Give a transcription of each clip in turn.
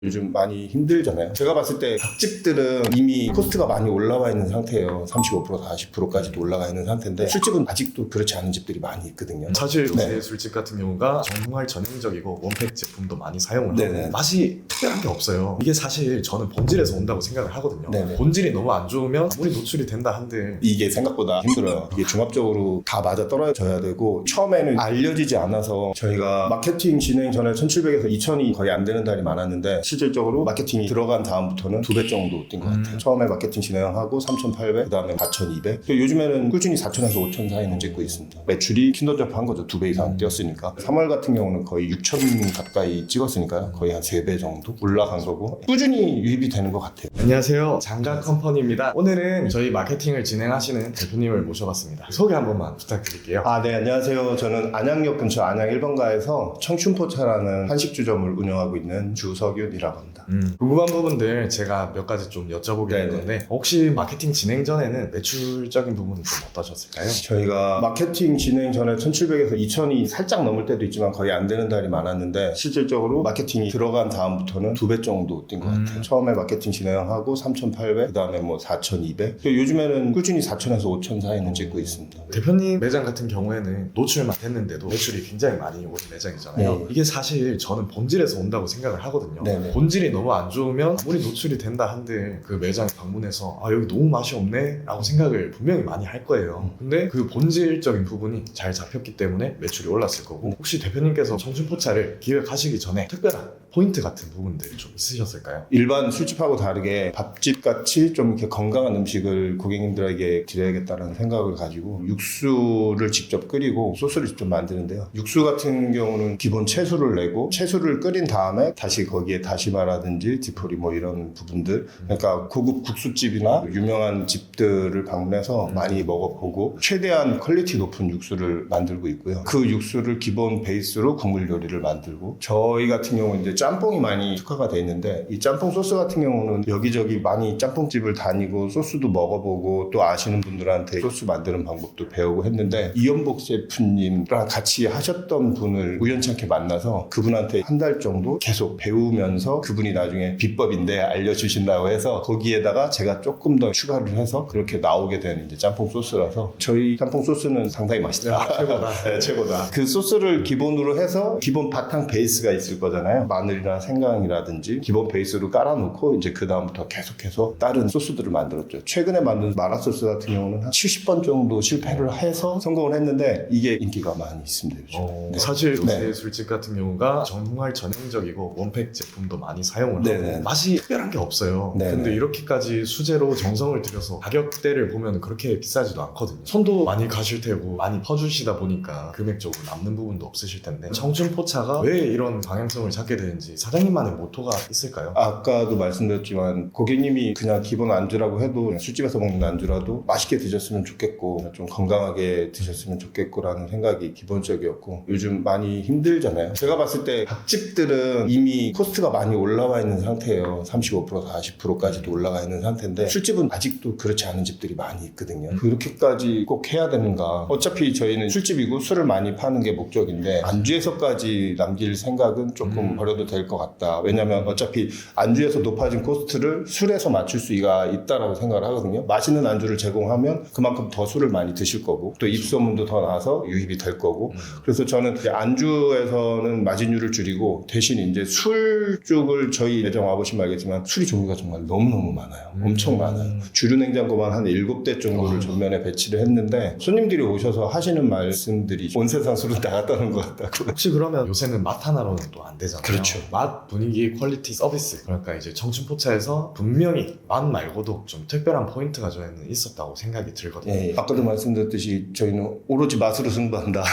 요즘 많이 힘들잖아요. 제가 봤을 때 밥집들은 이미 코스트가 많이 올라와 있는 상태예요. 35% 40%까지도 올라가 있는 상태인데 술집은 아직도 그렇지 않은 집들이 많이 있거든요. 사실 요새 네. 술집 같은 경우가 정말 전형적이고 원팩 제품도 많이 사용을 네네. 하고 맛이 특별한 게 없어요. 이게 사실 저는 본질에서 온다고 생각을 하거든요. 네네. 본질이 너무 안 좋으면 아무리 노출이 된다 한들 이게 생각보다 힘들어요. 이게 종합적으로 다 맞아 떨어져야 되고 처음에는 알려지지 않아서 저희가 마케팅 진행 전에 1700에서 2000이 거의 안 되는 달이 많았는데 실질적으로 마케팅이 들어간 다음부터는 2배 정도 뛴 것 같아요. 처음에 마케팅 진행하고 3800, 그 다음에 4200. 요즘에는 꾸준히 4000에서 5000 사이는 찍고 있습니다. 매출이 킨더접한 거죠. 2배 이상 뛰었으니까. 3월 같은 경우는 거의 6000 가까이 찍었으니까요. 거의 한 3배 정도 올라간 거고 꾸준히 유입이 되는 것 같아요. 안녕하세요. 장각 컴퍼니입니다. 오늘은 저희 마케팅을 진행하시는 대표님을 모셔봤습니다. 소개 한 번만 부탁드릴게요. 네, 안녕하세요. 저는 안양역 근처 안양 1번가에서 청춘포차라는 한식주점을 운영하고 있는 주석윤이라고 합니다. 궁금한 부분들 제가 몇 가지 좀 여쭤보게 네네. 되는데 혹시 마케팅 진행 전에는 매출적인 부분은 좀 어떠셨을까요? 저희가 마케팅 진행 전에 1700에서 2000이 살짝 넘을 때도 있지만 거의 안 되는 달이 많았는데 실질적으로 마케팅이 들어간 다음부터는 2배 정도 뛴 것 같아요. 처음에 마케팅 진행하고 3800, 그 다음에 뭐 4200. 요즘에는 꾸준히 4000에서 5000 사이는 찍고 있습니다. 대표님 매장 같은 경우에는 노출만 했는데도 매출이 굉장히 많이 오는 매장이잖아요. 네. 이게 사실 저는 본질에서 온다고 생각을 하거든요. 네네. 본질이 너무 안 좋으면 아무리 노출이 된다 한들 그 매장에 방문해서 여기 너무 맛이 없네 라고 생각을 분명히 많이 할 거예요. 근데 그 본질적인 부분이 잘 잡혔기 때문에 매출이 올랐을 거고 혹시 대표님께서 청춘포차를 기획하시기 전에 특별한 포인트 같은 부분들이 좀 있으셨을까요? 일반 술집하고 다르게 밥집 같이 좀 이렇게 건강한 음식을 고객님들에게 드려야겠다는 생각을 가지고 육수를 직접 끓이고 소스를 직접 만드는데요. 육수 같은 경우는 기본 채수를 내고 채수를 끓인 다음에 다시 거기에 다시마라든지 디포리 뭐 이런 부분들, 그러니까 고급 국수집이나 유명한 집들을 방문해서 많이 먹어보고 최대한 퀄리티 높은 육수를 만들고 있고요. 그 육수를 기본 베이스로 국물 요리를 만들고 저희 같은 경우는 이제 짬뽕이 많이 특화가 돼 있는데 이 짬뽕 소스 같은 경우는 여기저기 많이 짬뽕집을 다니고 소스도 먹어보고 또 아시는 분들한테 소스 만드는 방법도 배우고 했는데 이연복 셰프님랑 같이 하셨던 분을 우연찮게 만나서 그분한테 한 달 정도 계속 배우면서 그분이 나중에 비법인데 알려주신다고 해서 거기에다가 제가 조금 더 추가를 해서 그렇게 나오게 된 이제 짬뽕 소스라서 저희 짬뽕 소스는 상당히 맛있다. 최고다. 네, 최고다. 그 소스를 기본으로 해서 기본 바탕 베이스가 있을 거잖아요. 마늘이나 생강이라든지 기본 베이스로 깔아놓고 이제 그 다음부터 계속해서 다른 소스들을 만들었죠. 최근에 만든 마라소스 같은 경우는 한 70번 정도 실패를 해서 성공을 했는데 이게 인기가 많이 있습니다. 요즘. 네. 사실 요새 네. 술집 같은 경우가 정말 전형적이고 원팩 제품도 많이 사용을 네네. 하고 맛이 특별한 게 없어요. 네네. 근데 이렇게까지 수제로 정성을 들여서 가격대를 보면 그렇게 비싸지도 않거든요. 손도 많이 가실 테고 많이 퍼주시다 보니까 금액적으로 남는 부분도 없으실 텐데 청춘포차가 왜 이런 방향성을 잡게 되는지 사장님만의 모토가 있을까요? 아까도 말씀드렸지만 고객님이 그냥 기본 안주라고 해도 술집에서 먹는 안주라도 맛있게 드셨으면 좋겠고 좀 건강하게 드셨으면 좋겠고라는 생각이 기본적이었고 요즘 많이 힘들잖아요. 제가 봤을 때 밥집들은 이미 코스트가 많이 올라와 있는 상태예요. 35% 40%까지도 올라가 있는 상태인데 술집은 아직도 그렇지 않은 집들이 많이 있거든요. 그렇게까지 꼭 해야 되는가. 어차피 저희는 술집이고 술을 많이 파는 게 목적인데 안주에서까지 남길 생각은 조금 버려도 될 것 같다. 왜냐면 어차피 안주에서 높아진 코스트를 술에서 맞출 수가 있다라고 생각을 하거든요. 맛있는 안주를 제공하면 그만큼 더 술을 많이 드실 거고 또 입소문도 더 나서 유입이 될 거고 그래서 저는 이제 안주에서는 마진율을 줄이고 대신 이제 술 쪽을 저희 매장 와보시면 알겠지만 술이 종류가 정말 너무너무 많아요. 엄청 많아요. 주류 냉장고만 한 7대 정도를 전면에 배치를 했는데 손님들이 오셔서 하시는 말씀들이 온 세상 술은 다 떠는 것 같다고. 혹시 그러면 요새는 맛 하나로는 또 안 되잖아요. 그렇죠. 맛, 분위기, 퀄리티, 서비스. 그러니까 이제 청춘포차에서 분명히 맛 말고도 좀 특별한 포인트가 저희는 있었다고 생각이 들거든요. 예, 아까도 말씀드렸듯이 저희는 오로지 맛으로 승부한다.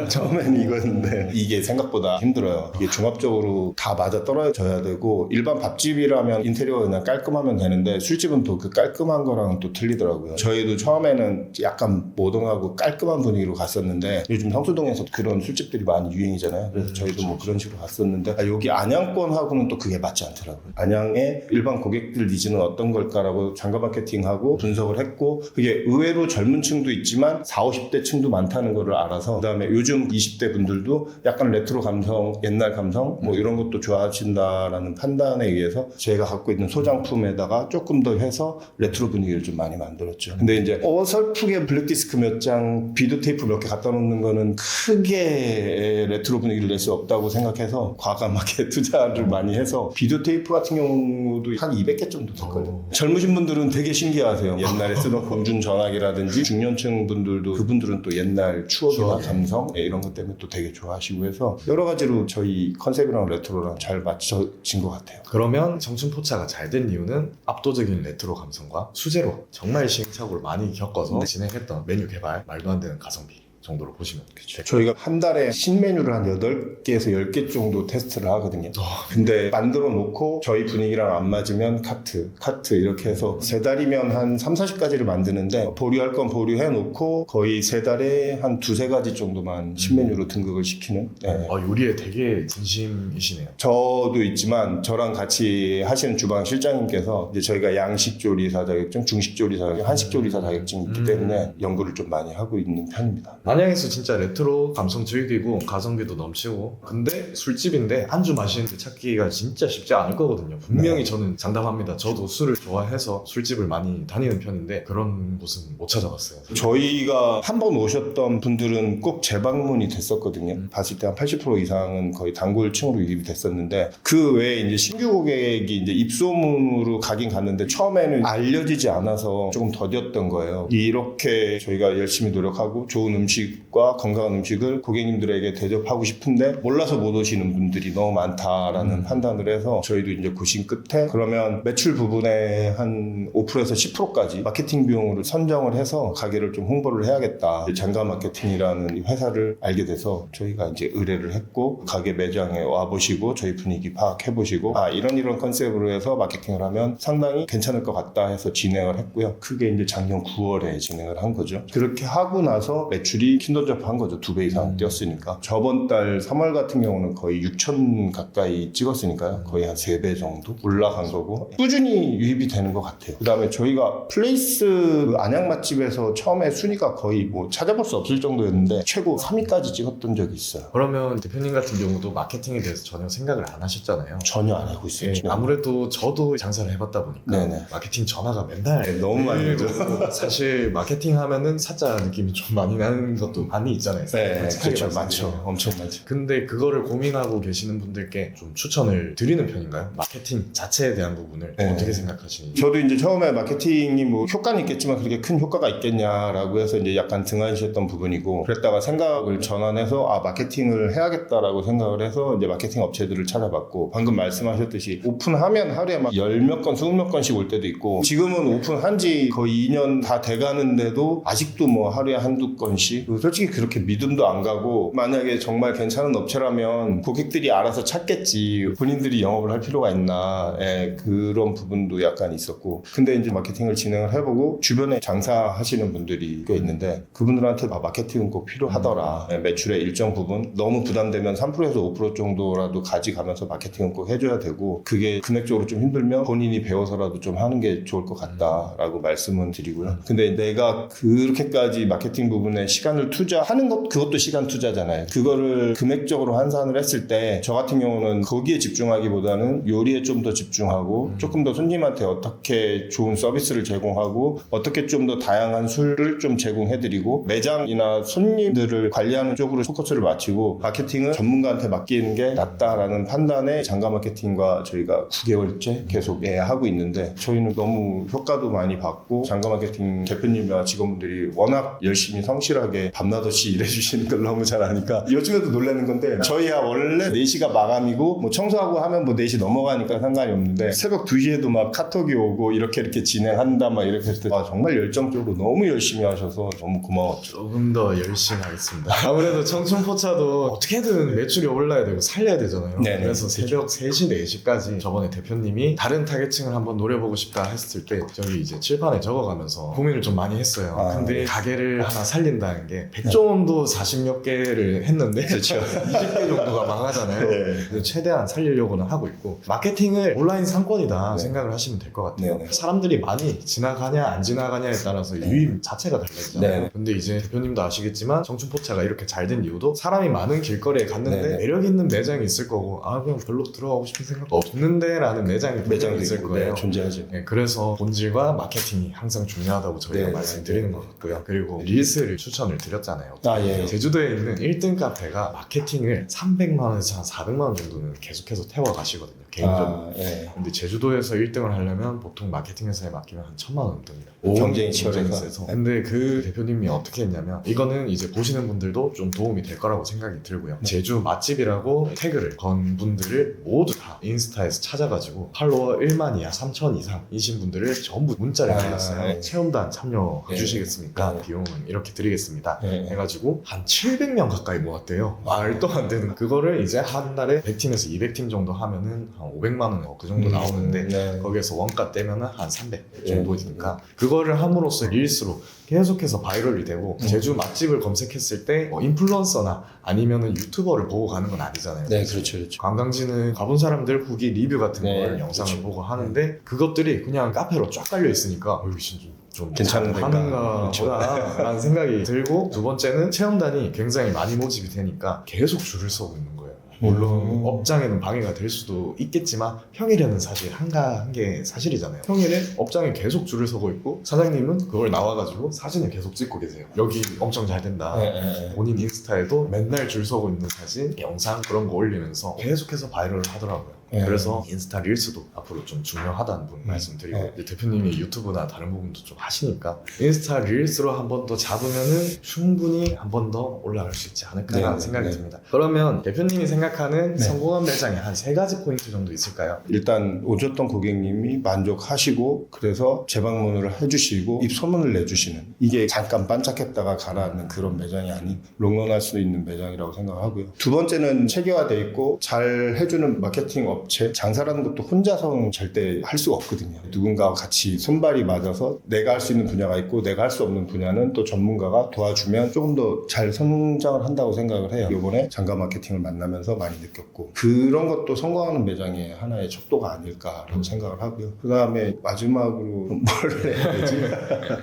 처음엔 이거였는데 이게 생각보다 힘들어요. 이게 종합적으로 다 맞아 떨어져야 되고 일반 밥집이라면 인테리어가 그냥 깔끔하면 되는데 술집은 또 그 깔끔한 거랑은 또 틀리더라고요. 저희도 처음에는 약간 모던하고 깔끔한 분위기로 갔었는데 요즘 성수동에서 그런 술집들이 많이 유행이잖아요. 그래서 저희도 뭐 그런 식으로 갔었는데 여기 안양권하고는 또 그게 맞지 않더라고요. 안양의 일반 고객들 니즈는 어떤 걸까라고 장거 마케팅하고 분석을 했고 그게 의외로 젊은 층도 있지만 40, 50대 층도 많다는 거를 알아서 그다음에 요즘 20대 분들도 약간 레트로 감성, 옛날 감성 뭐 이런 것도 좋아하신다 된다라는 판단에 의해서 제가 갖고 있는 소장품에다가 조금 더 해서 레트로 분위기를 좀 많이 만들었죠. 근데 이제 어설프게 블랙디스크 몇 장, 비디오 테이프 몇 개 갖다 놓는 거는 크게 레트로 분위기를 낼 수 없다고 생각해서 과감하게 투자를 많이 해서 비디오 테이프 같은 경우도 한 200개 정도 됐거든요. 젊으신 분들은 되게 신기하세요. 옛날에 쓰던 공준 전화기라든지 중년층 분들도 그분들은 또 옛날 추억이나 감성 이런 것 때문에 또 되게 좋아하시고 해서 여러 가지로 저희 컨셉이랑 레트로랑 잘 맞춰진 것 같아요. 그러면 청춘포차가 잘 된 이유는 압도적인 레트로 감성과 수제로 정말 시행착오를 많이 겪어서 진행했던 메뉴 개발, 말도 안 되는 가성비 정도로 보시면 되죠. 저희가 한 달에 신메뉴를 한 8개에서 10개 정도 테스트를 하거든요. 근데 만들어 놓고 저희 분위기랑 안 맞으면 카트 이렇게 해서 3달이면 한 3, 40가지를 만드는데 보류할 건 보류해 놓고 거의 3달에 한 2, 3가지 정도만 신메뉴로 등극을 시키는. 네. 요리에 되게 진심이시네요. 저도 있지만 저랑 같이 하시는 주방 실장님께서 이제 저희가 양식조리사 자격증, 중식조리사 자격증, 한식조리사 자격증이 있기 때문에 연구를 좀 많이 하고 있는 편입니다. 안양에서 진짜 레트로 감성 즐기고 가성비도 넘치고 근데 술집인데 안주 마시는데 찾기가 진짜 쉽지 않을 거거든요. 분명히 저는 장담합니다. 저도 술을 좋아해서 술집을 많이 다니는 편인데 그런 곳은 못 찾아봤어요. 저희가 한 번 오셨던 분들은 꼭 재방문이 됐었거든요. 봤을 때 한 80% 이상은 거의 단골층으로 유입이 됐었는데 그 외에 이제 신규 고객이 이제 입소문으로 가긴 갔는데 처음에는 알려지지 않아서 조금 더뎠던 거예요. 이렇게 저희가 열심히 노력하고 좋은 음식과 건강한 음식을 고객님들에게 대접하고 싶은데 몰라서 못 오시는 분들이 너무 많다라는 판단을 해서 저희도 이제 고심 끝에 그러면 매출 부분에 한 5%에서 10%까지 마케팅 비용으로 선정을 해서 가게를 좀 홍보를 해야겠다. 장가 마케팅이라는 회사를 알게 돼서 저희가 이제 의뢰를 했고 가게 매장에 와보시고 저희 분위기 파악해보시고 이런 컨셉으로 해서 마케팅을 하면 상당히 괜찮을 것 같다 해서 진행을 했고요. 크게 이제 작년 9월에 진행을 한 거죠. 그렇게 하고 나서 매출이 킨더저프한 거죠. 2배 이상 뛰었으니까. 저번 달 3월 같은 경우는 거의 6천 가까이 찍었으니까요. 거의 한 3배 정도 올라간 거고 꾸준히 유입이 되는 것 같아요. 그 다음에 저희가 플레이스 안양 맛집에서 처음에 순위가 거의 뭐 찾아볼 수 없을 정도였는데 최고 3위까지 찍었던 적이 있어요. 그러면 대표님 같은 경우도 마케팅에 대해서 전혀 생각을 안 하셨잖아요. 전혀 안 하고 있어요. 아무래도 저도 장사를 해봤다 보니까 네네. 마케팅 전화가 맨날 너무 많이 매일 오죠. 오고 사실 마케팅 하면은 사짜 느낌이 좀 많이 나는 것도 많이 있잖아요. 네, 솔직하게 그렇죠. 말씀드리면. 많죠. 엄청 많죠. 근데 그거를 고민하고 계시는 분들께 좀 추천을 드리는 편인가요? 마케팅 자체에 대한 부분을 네. 어떻게 생각하시는지. 저도 이제 처음에 마케팅이 뭐 효과는 있겠지만 그렇게 큰 효과가 있겠냐라고 해서 이제 약간 등한시했던 부분이고 그랬다가 생각을 전환해서 마케팅을 해야겠다라고 생각을 해서 이제 마케팅 업체들을 찾아봤고 방금 말씀하셨듯이 오픈하면 하루에 막 10몇 건, 20몇 건씩 올 때도 있고 지금은 오픈한 지 거의 2년 다 돼가는데도 아직도 뭐 하루에 한두 건씩 솔직히 그렇게 믿음도 안 가고 만약에 정말 괜찮은 업체라면 고객들이 알아서 찾겠지 본인들이 영업을 할 필요가 있나 그런 부분도 약간 있었고 근데 이제 마케팅을 진행을 해보고 주변에 장사하시는 분들이 꽤 있는데 그분들한테 마케팅은 꼭 필요하더라. 매출의 일정 부분 너무 부담되면 3%에서 5% 정도라도 가져가면서 마케팅은 꼭 해줘야 되고 그게 금액적으로 좀 힘들면 본인이 배워서라도 좀 하는 게 좋을 것 같다라고 말씀은 드리고요. 근데 내가 그렇게까지 마케팅 부분에 시간을 투자하는 것 그것도 시간 투자잖아요. 그거를 금액적으로 환산을 했을 때 저 같은 경우는 거기에 집중하기보다는 요리에 좀 더 집중하고 조금 더 손님한테 어떻게 좋은 서비스를 제공하고 어떻게 좀 더 다양한 술을 좀 제공해드리고 매장이나 손님들을 관리하는 쪽으로 포커스를 맞추고 마케팅은 전문가한테 맡기는 게 낫다라는 판단에 장가 마케팅과 저희가 9개월째 계속 하고 있는데 저희는 너무 효과도 많이 봤고 장가 마케팅 대표님과 직원분들이 워낙 열심히 성실하게 밤낮 없이 일해주시는 걸 너무 잘 아니까 요즘에도 놀라는 건데 저희야 원래 4시가 마감이고 뭐 청소하고 하면 뭐 4시 넘어가니까 상관이 없는데 새벽 2시에도 막 카톡이 오고 이렇게 진행한다 막 이렇게 했을 때 정말 열정적으로 너무 열심히 하셔서 너무 고마웠죠. 조금 더 열심히 하겠습니다. 아무래도 청춘포차도 어떻게든 매출이 올라야 되고 살려야 되잖아요. 네네. 그래서 새벽 3시, 4시까지 저번에 대표님이 다른 타겟층을 한번 노려보고 싶다 했을 때 저기 이제 칠판에 적어가면서 고민을 좀 많이 했어요. 근데 가게를 하나 살린다는 게 백종원도 40몇 개를 했는데 그렇죠. 20개 정도가 망하잖아요. 네. 그래서 최대한 살리려고는 하고 있고 마케팅을 온라인 상권이다 네. 생각을 하시면 될 것 같아요. 네. 사람들이 많이 지나가냐 안 지나가냐에 따라서 유입 자체가 달라지잖아요. 네. 근데 이제 대표님도 아시겠지만 청춘포차가 이렇게 잘 된 이유도 사람이 많은 길거리에 갔는데 네. 매력 있는 매장이 있을 거고 아 그냥 별로 들어가고 싶은 생각 없는데 라는 매장이 매장도 있을 있고, 거예요. 네, 존재하죠. 네, 그래서 본질과 마케팅이 항상 중요하다고 저희가 네, 말씀드리는 네. 것 같고요. 그리고 릴스를 추천을 드렸잖아요. 아, 예. 제주도에 있는 1등 카페가 마케팅을 300만 원에서 한 400만 원 정도는 계속해서 태워가시거든요. 개인적으로. 아, 예. 근데 제주도에서 1등을 하려면 보통 마케팅 회사에 맡기면 한 1000만 원 듭니다. 경쟁이 치열해서. 근데 그 대표님이 어떻게 했냐면 이거는 이제 보시는 분들도 좀 도움이 될 거라고 생각이 들고요. 네. 제주 맛집이라고 태그를 건 분들을 모두 다 인스타에서 찾아가지고 팔로워 1만 이하 3천 이상이신 분들을 전부 문자를 아, 드렸어요. 네. 체험단 참여해 네. 주시겠습니까? 네. 비용은 이렇게 드리겠습니다. 네. 해가지고 한 700명 가까이 모았대요. 말도 안 되는 그거를 이제 한 달에 100팀에서 200팀 정도 하면은 한 500만 원 그 정도 나오는데 네. 거기에서 원가 떼면은 한 300 네. 정도니까 그거를 함으로써 릴스로 계속해서 바이럴이 되고 음. 제주 맛집을 검색했을 때 인플루언서나 아니면은 유튜버를 보고 가는 건 아니잖아요. 네, 그렇죠, 그렇죠. 관광지는 가본 사람들 후기 리뷰 같은 네, 걸 영상을 그렇죠. 보고 하는데 그것들이 그냥 카페로 쫙 깔려 있으니까 진짜 좀 괜찮은 데인가? 하는가 그렇죠. 보다 라는 생각이 들고 두 번째는 체험단이 굉장히 많이 모집이 되니까 계속 줄을 서고 있는 거예요. 물론 업장에는 방해가 될 수도 있겠지만 평일에는 사실 한게 사실이잖아요. 평일에 업장에 계속 줄을 서고 있고 사장님은 그걸 나와가지고 사진을 계속 찍고 계세요. 여기 엄청 잘 된다. 네, 네. 본인 인스타에도 맨날 줄 서고 있는 사진, 영상 그런 거 올리면서 계속해서 바이럴을 하더라고요. 네. 그래서 인스타 릴스도 앞으로 좀 중요하다는 부분 말씀드리고 네. 이제 대표님이 유튜브나 다른 부분도 좀 하시니까 인스타 릴스로 한 번 더 잡으면은 충분히 한 번 더 올라갈 수 있지 않을까라는 네, 생각이 네. 듭니다. 그러면 대표님이 생각하는 네. 성공한 매장에 한 3가지 포인트 정도 있을까요? 일단 오셨던 고객님이 만족하시고 그래서 재방문을 해주시고 입소문을 내주시는 이게 잠깐 반짝했다가 가라앉는 그런 매장이 아닌 롱런할 수 있는 매장이라고 생각하고요. 두 번째는 체계화돼 있고 잘 해주는 마케팅 업체. 장사라는 것도 혼자서는 절대 할 수가 없거든요. 누군가와 같이 손발이 맞아서 내가 할 수 있는 분야가 있고 내가 할 수 없는 분야는 또 전문가가 도와주면 조금 더 잘 성장을 한다고 생각을 해요. 이번에 장가 마케팅을 만나면서 많이 느꼈고 그런 것도 성공하는 매장의 하나의 척도가 아닐까라고 생각을 하고요. 그 다음에 마지막으로 뭘 해야 되지?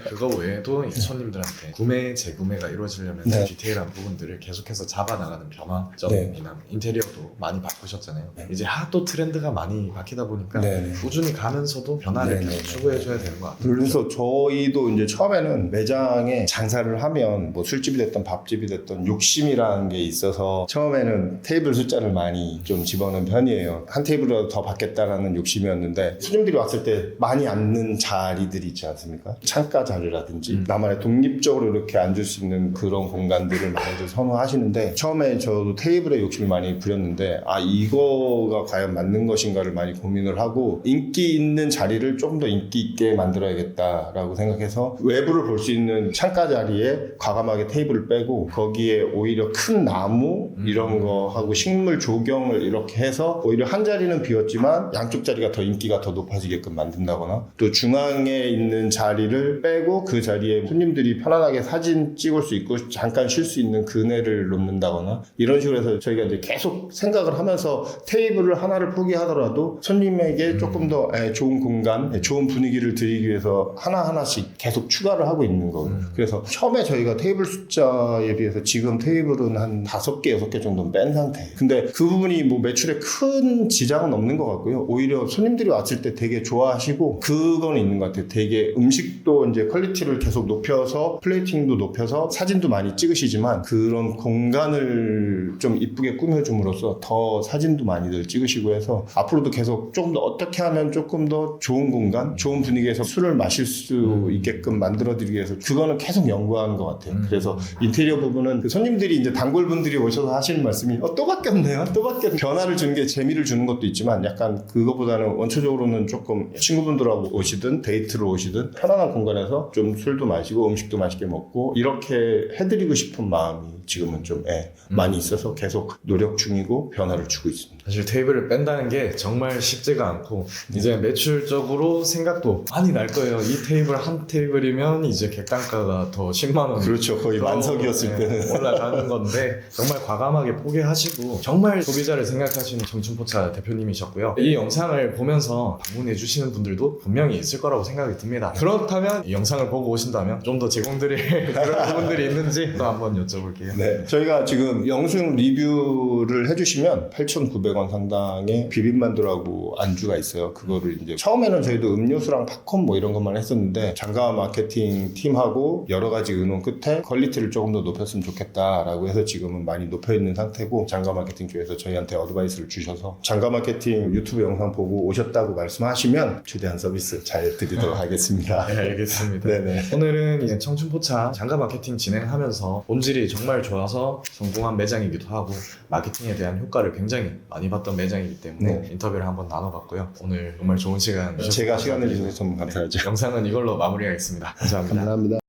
그거 외에도 이제 손님들한테 구매, 재구매가 이루어지려면 네. 디테일한 부분들을 계속해서 잡아나가는 변화점이나 인테리어도 많이 바꾸셨잖아요. 네. 이제 핫도 트렌드가 많이 바뀌다 보니까 네. 꾸준히 가면서도 변화를 네. 계속 추구해줘야 되는 것 같아요. 그래서 저희도 이제 처음에는 매장에 장사를 하면 뭐 술집이 됐던 밥집이 됐던 욕심이라는 게 있어서 처음에는 테이블 숫자를 많이 좀 집어넣은 편이에요. 한 테이블이라도 더 받겠다라는 욕심이었는데 손님들이 왔을 때 많이 앉는 자리들이 있지 않습니까? 창가 자리라든지 나만의 독립적으로 이렇게 앉을 수 있는 그런 공간들을 많이들 선호하시는데 처음에 저도 테이블에 욕심을 많이 부렸는데 이거가 과연 맞는 것인가를 많이 고민을 하고 인기 있는 자리를 좀 더 인기 있게 만들어야겠다라고 생각해서 외부를 볼 수 있는 창가 자리에 과감하게 테이블을 빼고 거기에 오히려 큰 나무 이런 거 하고 식물 조경을 이렇게 해서 오히려 한 자리는 비었지만 양쪽 자리가 더 인기가 더 높아지게끔 만든다거나 또 중앙에 있는 자리를 빼고 그 자리에 손님들이 편안하게 사진 찍을 수 있고 잠깐 쉴 수 있는 그네를 놓는다거나 이런 식으로 해서 저희가 이제 계속 생각을 하면서 테이블을 하나를 포기하더라도 손님에게 조금 더 좋은 공간, 좋은 분위기를 드리기 위해서 하나하나씩 계속 추가를 하고 있는 거예요. 그래서 처음에 저희가 테이블 숫자에 비해서 지금 테이블은 한 5개, 6개 정도는 뺀 상태예요. 근데 그 부분이 뭐 매출에 큰 지장은 없는 것 같고요. 오히려 손님들이 왔을 때 되게 좋아하시고 그건 있는 것 같아요. 되게 음식도 이제 퀄리티를 계속 높여서 플레이팅도 높여서 사진도 많이 찍으시지만 그런 공간을 좀 이쁘게 꾸며줌으로써 더 사진도 많이들 찍으시고 해서 앞으로도 계속 조금 더 어떻게 하면 조금 더 좋은 공간, 좋은 분위기에서 술을 마실 수 있게끔 만들어드리기 위해서 그거는 계속 연구하는 것 같아요. 그래서 인테리어 부분은 그 손님들이 이제 단골분들이 오셔서 하시는 말씀이 또 바뀌었네요. 또 바뀌었 변화를 주는 게 재미를 주는 것도 있지만 약간 그거보다는 원초적으로는 조금 친구분들하고 오시든 데이트를 오시든 편안한 공간에서 좀 술도 마시고 음식도 맛있게 먹고 이렇게 해드리고 싶은 마음이 지금은 좀 많이 있어서 계속 노력 중이고 변화를 주고 있습니다. 사실 테이블을 뺀다는 게 정말 쉽지가 않고 이제 매출적으로 생각도 많이 날 거예요. 이 테이블 한 테이블이면 이제 객단가가 더 10만 원 그렇죠. 거의 만석이었을 때는. 올라가는 건데 정말 과감하게 포기하시고 정말 소비자를 생각하시는 청춘포차 대표님이셨고요. 이 영상을 보면서 방문해 주시는 분들도 분명히 있을 거라고 생각이 듭니다. 그렇다면 이 영상을 보고 오신다면 좀 더 제공드릴 그런 부분들이 있는지 또 한번 여쭤볼게요. 네. 저희가 지금 영수증 리뷰를 해주시면 8,900원 상당의 비빔만두라고 안주가 있어요. 그거를 이제 처음에는 저희도 음료수랑 팝콘 뭐 이런 것만 했었는데 장가 마케팅 팀하고 여러 가지 의논 끝에 퀄리티를 조금 더 높였으면 좋겠다라고 해서 지금은 많이 높여 있는 상태고 장가 마케팅 쪽에서 저희한테 어드바이스를 주셔서 장가 마케팅 유튜브 영상 보고 오셨다고 말씀하시면 최대한 서비스 잘 드리도록 하겠습니다. 네, 알겠습니다. 네네. 오늘은 이제 청춘포차 장가 마케팅 진행하면서 본질이 정말 좋아서 성공한 매장이기도 하고 마케팅에 대한 효과를 굉장히 많이 봤던 매장이기 때문에 인터뷰를 한번 나눠봤고요. 오늘 정말 좋은 시간 주셔서 제가 시간을 감사드리고 주셔서 정말 감사하죠. 영상은 이걸로 마무리하겠습니다. 감사합니다. 감사합니다.